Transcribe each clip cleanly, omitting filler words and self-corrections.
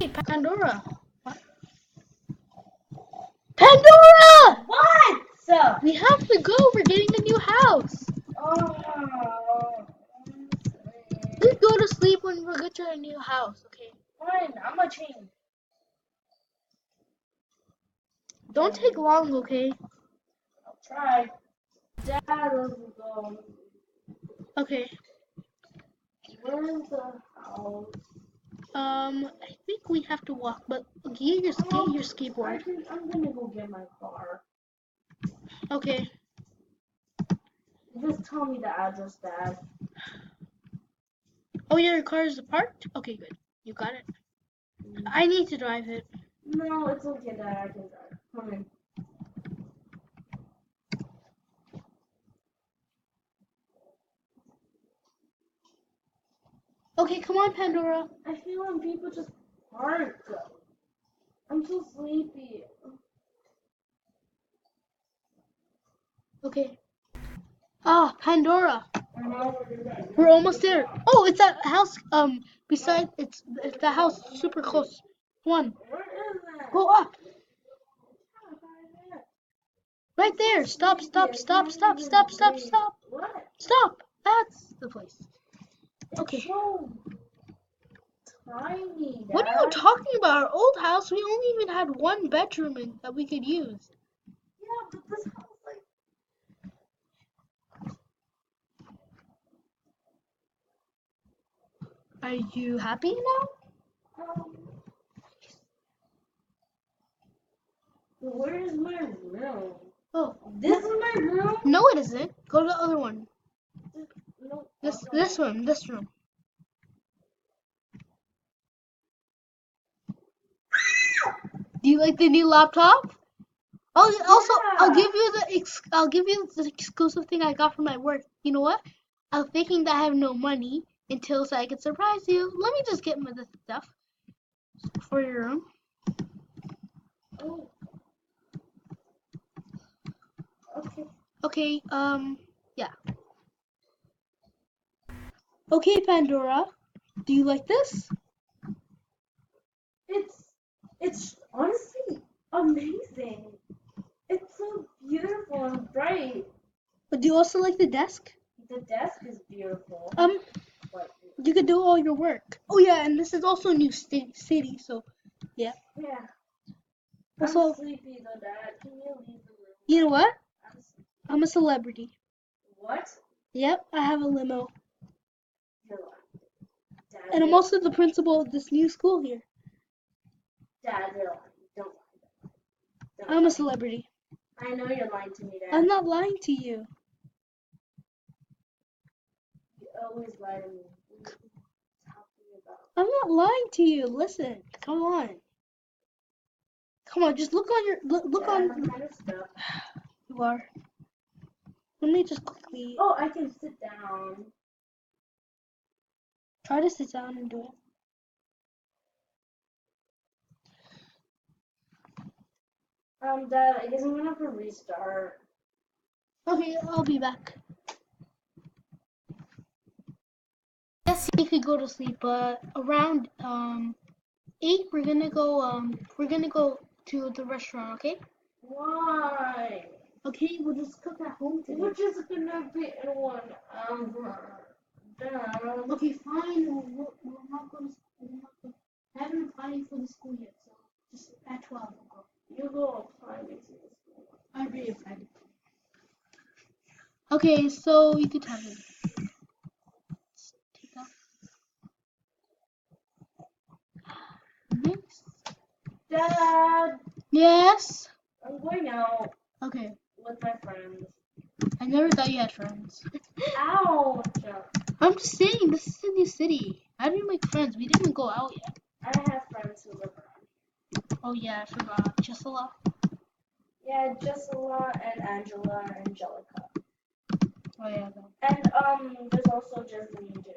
Hey, Pandora. What? Pandora! What? We have to go. We're getting a new house. Oh, We go to sleep when we get to our new house, okay? fine. I'm gonna change. Don't take long, okay? I'll try. Dad, let's go. Okay. Where's the house? I think we have to walk, but get your skateboard. I'm gonna go get my car. Okay. Just tell me the address, Dad. Oh yeah, your car is parked? Okay, good. You got it. I need to drive it. No, it's okay, Dad. I can drive. Come in. Okay, come on, Pandora. I feel when people just park. I'm so sleepy. Okay. Ah, Pandora. We're almost there. Oh, it's that house. Beside it's the house super close. One. Where is it? Go up. How do I find it? Right there. Stop. Stop. Stop. Stop. Stop. Stop. Stop. What? Stop. That's the place. Okay. It's so tiny, Dad. What are you talking about? Our old house, we only even had one bedroom that we could use. Yeah, but this house, like, Are you happy now? where is my room? Oh, This is my room? no, it isn't. Go to the other one. No. This room. This room. Do you like the new laptop? I'll give you the exclusive thing I got from my work. You know what? I'm thinking that I have no money until so I can surprise you. Let me just get the stuff for your room. Oh. Okay. Okay, yeah. Okay, Pandora. Do you like this? It's honestly amazing. It's so beautiful and bright. But do you also like the desk? The desk is beautiful. But You could do all your work. Oh yeah, and this is also a new city, so yeah. yeah. Also, I'm sleepy though, Dad. Can you leave the room? you know what? I'm sleepy. I'm a celebrity. What? Yep, I have a limo. You're lying. Dad, And I'm you're also the principal of this new school here. Dad, you're lying. Don't lie. Don't I'm lie. a celebrity. I know you're lying to me, Dad. I'm not lying to you. You always lie to me. What are you talking about? I'm not lying to you. Listen, come on. Come on, just look on your look Dad, on. I'm kind of stuck. You are. Let me just quickly Oh, I can sit down. try to sit down and do it. Dad, I guess I'm gonna have to restart. Okay, I'll be back. Yes, we could go to sleep, but around 8 we're gonna go to the restaurant, okay? Why? Okay, we'll just cook at home today. We're just gonna be in 1 hour. Dad. Okay, fine. We're not going to. I haven't applied for the school yet, so just at 12 we'll go. You go apply me to the school. I already applied. Okay, so you could have it. Take out. Next. Dad, Yes. I'm going out Okay. with my friends. I never thought you had friends. Ouch! I'm just saying, this is a new city. How do you make friends? We didn't go out yet. I have friends who live around. Oh yeah, I forgot. Jessela. Yeah, Jessela and Angela and Angelica. Oh yeah. And there's also Jasmine too.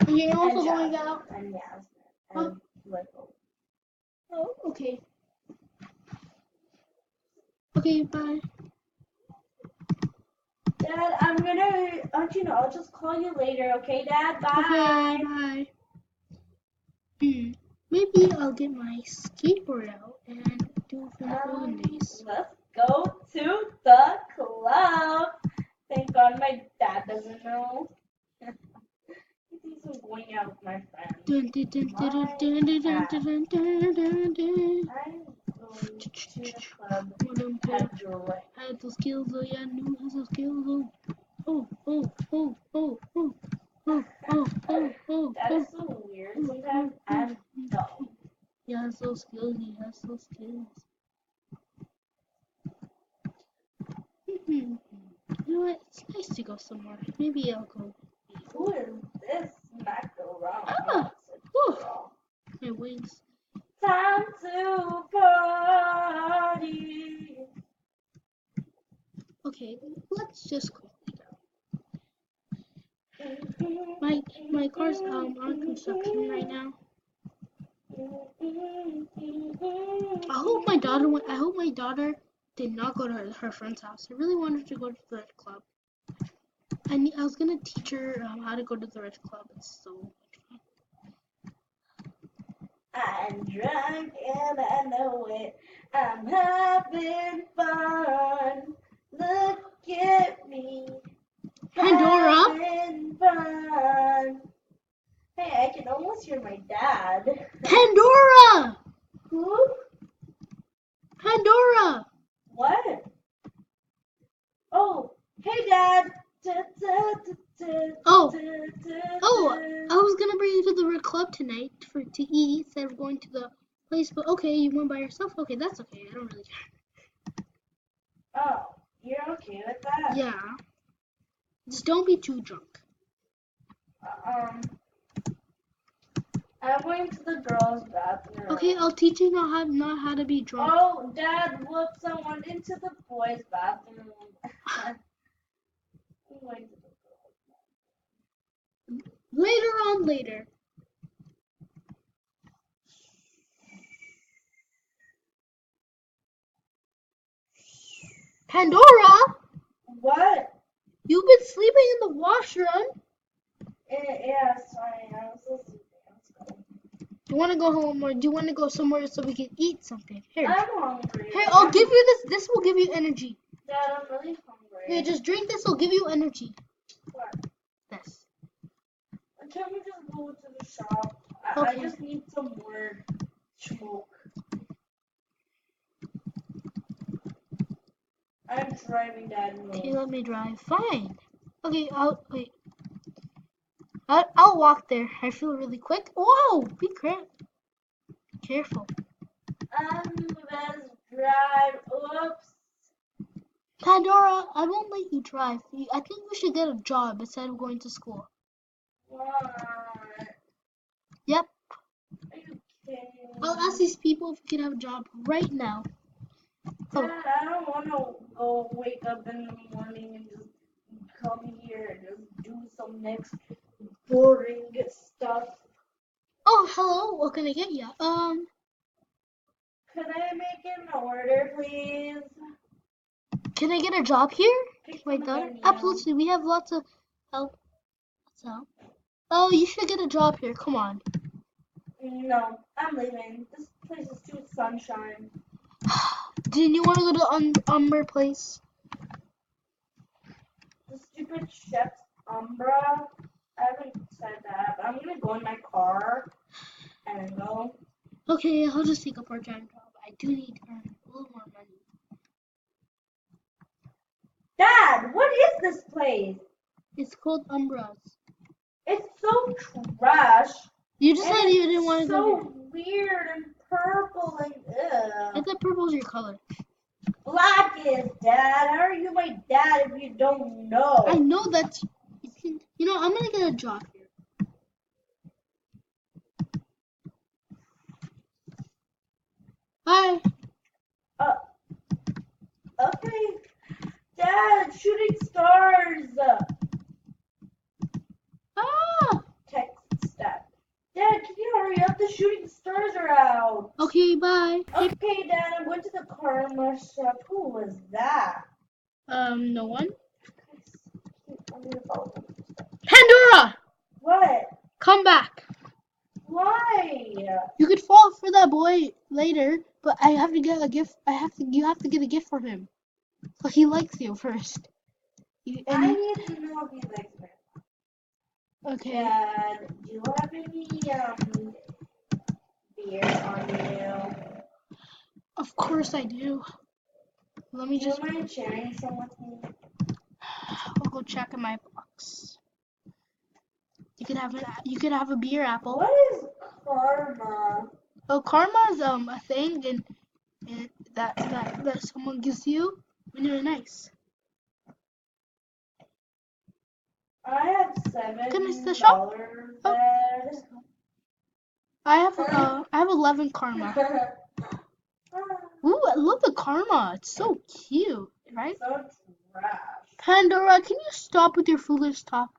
And you're also And going Jasmine out? and Yasmin and Michael. Oh, okay. Okay, bye. Dad, I'm gonna, I'll just call you later, okay, Dad? Bye. Okay, bye. Maybe I'll get my skateboard out and do from the olden days. Let's go to the club. Thank God my dad doesn't know. He thinks I'm going out with my friends. Dun, dun, dun, dun, dun, dun, dun, dun, dun, dun, dun. I'm going to the club Madam to have joy. had those skills, oh yeah, knew has those skills, oh, oh, oh, oh, oh, oh, oh, oh, oh, That oh. is so weird sometimes. I'm dumb. He has those skills, he has those skills. You know what, it's nice to go somewhere. Maybe I'll go. Who is this macaron? Ah, whew, my wings. Time to party. Okay, let's just quickly go. My car's on construction right now. I hope my daughter did not go to her friend's house. I really wanted her to go to the red club. I was gonna teach her how to go to the red club. It's so much fun. I'm drunk and I know it. I'm having fun. Look at me. Pandora. Having fun. Hey, I can almost hear my dad. Pandora. Who? Pandora. What? Oh, hey, Dad. Oh, I was gonna bring you to the red club tonight to eat instead of going to the place. But okay, you went by yourself. Okay, that's okay. I don't really care. Oh, you're okay with that? Yeah. Just don't be too drunk. I'm going to the girls' bathroom. Okay, I'll teach you not how to be drunk. Oh, Dad whooped someone into the boys' bathroom. I'm going to the girls' bathroom. Later. Pandora, What? you've been sleeping in the washroom. Yeah, sorry, I was so sleepy. Let's go. Do you want to go home or do you want to go somewhere so we can eat something? Here. I'm hungry. Here, I'll give you this. This will give you energy. Dad, I'm really hungry. Here, just drink this. It'll give you energy. What? This. Can we just go to the shop? Okay. I just need some more smoke. I'm driving, Dad. Okay, let me drive. Fine. Okay, wait. I'll walk there. I feel really quick. Whoa! Be careful. Let's drive. Oops. Pandora, I won't let you drive. I think you should get a job instead of going to school. What? Yep. Are you kidding? I'll ask these people if you can have a job right now. Dad, I don't want to go wake up in the morning and just come here and just do some next boring stuff. Oh, hello. What can I get you? Could I make an order, please? Can I get a job here? Pick My from the daughter? menu. Absolutely. We have lots of help. So, oh, you should get a job here. Come on. No, I'm leaving. This place is too sunshine. Didn't you want to go to the Umber place? The stupid chef's Umbra. I haven't said that, but I'm gonna go in my car and then go. Okay, I'll just take a part-time job. I do need to earn a little more money. Dad, what is this place? It's called Umbras. It's so trash. You just said you didn't want to go so here. weird and purple and I thought purple's your color. black is, Dad. How are you my dad if you don't know? I know that. You know, I'm gonna get a job here. Bye. Okay. Dad, shooting stars. Ah. Text step. Dad, can you hurry up? The shooting stars are out. Okay, bye. Okay, Dad, I'm going to the car shop. Who was that? No one. I'm gonna follow them. Pandora, What? come back. Why? You could fall for that boy later, but I have to get a gift. You have to get a gift from him. So he likes you first. I need to know if he likes me. Okay. Dad, do you have any beer on you? Of course I do. Let me Do you just. mind sharing some with me? I'll go check in my box. You could have a beer apple. What is karma? Oh, karma is a thing and that someone gives you when you're nice. I have Can I the shop? $7 Oh, there. I have 11 karma. Ooh, I love the karma. It's so cute, right? So trash. Pandora, can you stop with your foolish talk?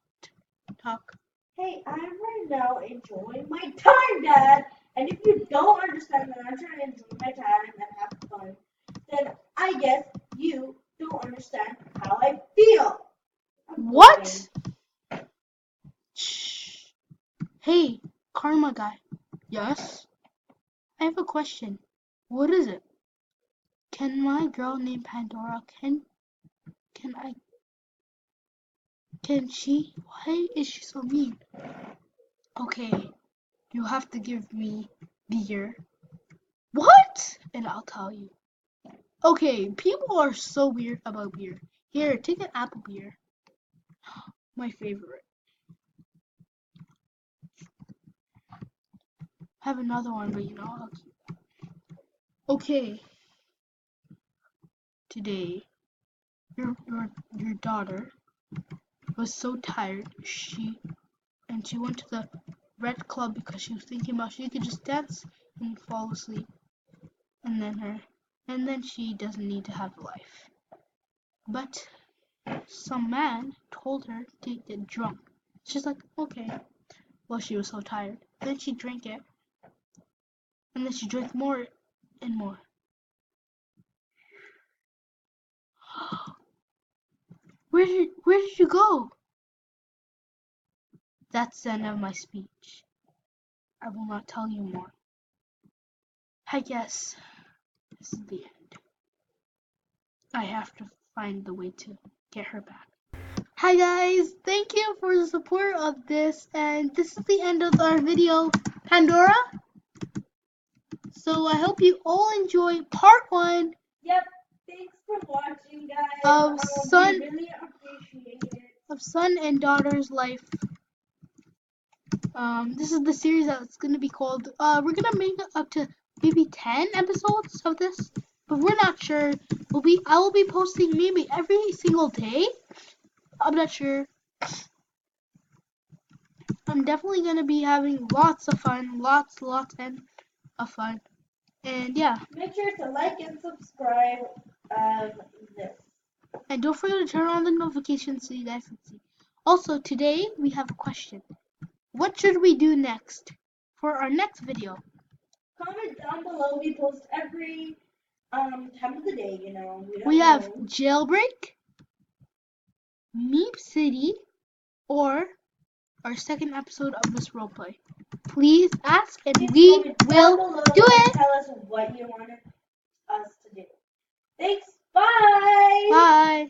Hey, I'm right now enjoying my time, Dad. And if you don't understand that I'm trying to enjoy my time and have fun, then I guess you don't understand how I feel. What? Shh. Hey, karma guy. Yes? I have a question. What is it? Can my girl named Pandora, can she? Why is she so mean? Okay, you have to give me beer. What? And I'll tell you. Okay, people are so weird about beer. Here, take an apple beer. My favorite. Have another one, but I'll keep. Okay, today your daughter was so tired. She went to the red club because she was thinking about she could just dance and fall asleep, and then she doesn't need to have a life. But some man told her to get drunk. She's like, okay. Well, she was so tired. Then she drank it, and then she drank more and more. Where did you go? That's the end of my speech. I will not tell you more. I guess this is the end. I have to find the way to get her back. Hi guys, thank you for the support of this, and this is the end of our video, Pandora. So I hope you all enjoy part 1. Yep, thanks for watching, guys. Of We really appreciate it. Of son and daughter's life. This is the series that's gonna be called. We're gonna make it up to maybe 10 episodes of this, but we're not sure. I will be posting maybe every single day. I'm not sure. I'm definitely gonna be having lots of fun, lots of fun, and yeah. Make sure to like and subscribe this. And don't forget to turn on the notifications so you guys can see. Also, today we have a question. What should we do next for our next video? Comment down below. We post every time of the day, We have Jailbreak, meepcity, or our second episode of this roleplay. Please ask and we will do it. Tell us what you want us to do. Thanks. Bye. Bye.